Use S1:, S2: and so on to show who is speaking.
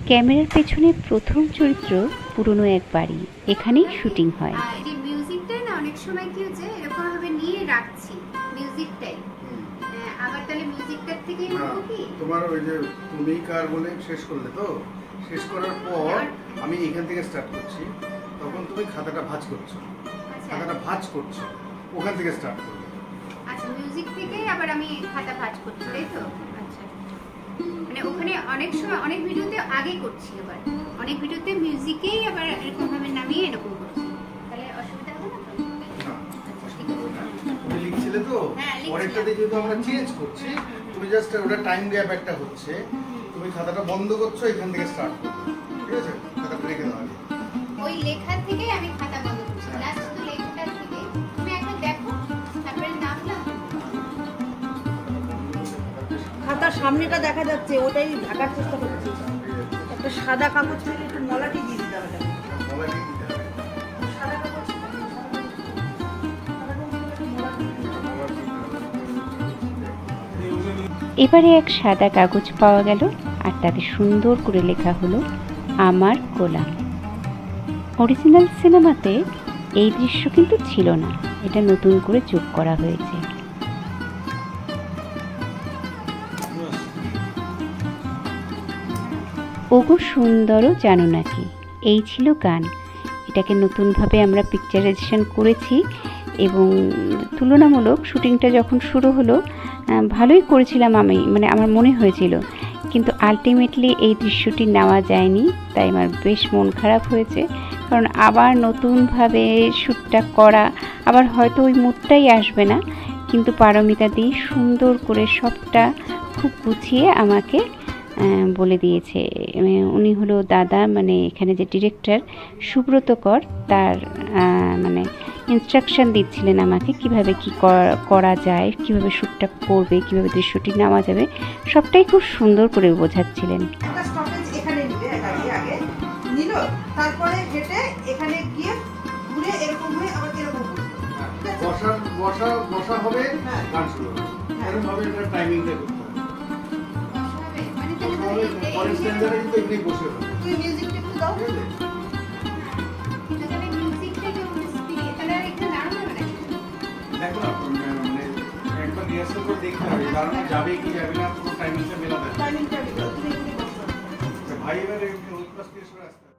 S1: ক্যামেরার পেছনে প্রথম চরিত্র পুরনো এক বাড়ি, এখানেই শুটিং হয়।
S2: এই মিউজিকটাই না অনেক সময় কি হচ্ছে এরকম ভাবে নিয়ে রাখছি মিউজিকটাই, আবার তাহলে মিউজিকটার থেকেই বলবো কি
S3: তোমার ওই যে তুমি কার বলে শেষ করলে, তো শেষ করার পর আমি এখান থেকে স্টার্ট করছি, তখন তুমি খাতাটা ভাঁজ করছো, খাতাটা ভাঁজ করছো, ওখান থেকে স্টার্ট করবে।
S2: আচ্ছা, মিউজিক থেকেই আবার আমি খাতা ভাঁজ করছি, তাই তো? আচ্ছা, মানে ওখানে অনেক সময় অনেক ভিডিওতে আগে করছি, আবার অনেক ভিডিওতে মিউজিকেই আবার এরকম ভাবে নামিয়ে এরকম করছি, তাহলে অসুবিধা হবে না তো?
S3: তুমি লিখছিলে তো, পরেরটাতে যেহেতু আমরা চেঞ্জ করছি, তুমি জাস্ট ওটা টাইম গ্যাপ একটা হচ্ছে, তুমি খাতাটা বন্ধ করছো, এখান থেকে স্টার্ট করবে, ঠিক আছে? খাতাটা রেখে দাও আগে।
S2: ওই লেখা থেকে আমি খাতা বন্ধ করছি, লাস্ট শুধু লেখাটা থেকে তুমি একবার দেখো, তারপরে নামলাম।
S4: খাতার সামনেটা দেখা যাচ্ছে, ওটাই ঢাকার চেষ্টা করছি। একটা সাদা কাগজ পেলে একটু মলাটি দিয়ে দিতে হবে। সাদা কাগজ
S1: এবারে এক সাদা কাগজ পাওয়া গেল, আর তাতে সুন্দর করে লেখা হলো আমার গোলাম। অরিজিনাল সিনেমাতে এই দৃশ্য কিন্তু ছিল না, এটা নতুন করে যোগ করা হয়েছে। ওগো সুন্দরও জানো নাকি, এই ছিল গান। এটাকে নতুনভাবে আমরা পিকচারাইজেশন করেছি এবং তুলনামূলক শুটিংটা যখন শুরু হলো ভালোই করেছিলাম আমি, মানে আমার মনে হয়েছিল, কিন্তু আলটিমেটলি এই দৃশ্যটি নেওয়া যায়নি, তাই আমার বেশ মন খারাপ হয়েছে। কারণ আবার নতুনভাবে শ্যুটটা করা, আবার হয়তো ওই মুডটাই আসবে না, কিন্তু পারমিতা দি সুন্দর করে সবটা খুব গুছিয়ে আমাকে বলে দিয়েছে। উনি হলো দাদা, মানে এখানে যে ডিরেক্টর সুব্রত কর, তার মানে ইনস্ট্রাকশন দিচ্ছিলেন আমাকে কিভাবে কি করা যায়, কিভাবে শ্যুটটা করবে, কিভাবে দৃশ্যটি নেওয়া যাবে, সবটাই খুব সুন্দর করে বোঝাচ্ছিলেন।
S4: এখানে নিবে, আগে নিল, তারপরে হেঁটে এখানে গিয়ে ঘুরে এরকম হয়ে আবার এরকম
S3: বসা হবে, গান শুরু হবে, এরকম ভাবে এটা টাইমিংটা করতে হবে। পরের স্ট্যান্ডার্ডে কিন্তু এমনি বসে হবে।
S4: তুই মিউজিকটা একটু দাও।
S3: দেখো না, মানে একবার রিহার্সাল করে দেখতে হবে, দাঁড়ানো যাবে কি যাবে না, পুরো টাইমিংটা মেলাতে হবে।
S4: টাইমিংটা দিও, তুমি
S3: ভাই এবারে ওই ক্লাস থেকে সরে আসতে হবে।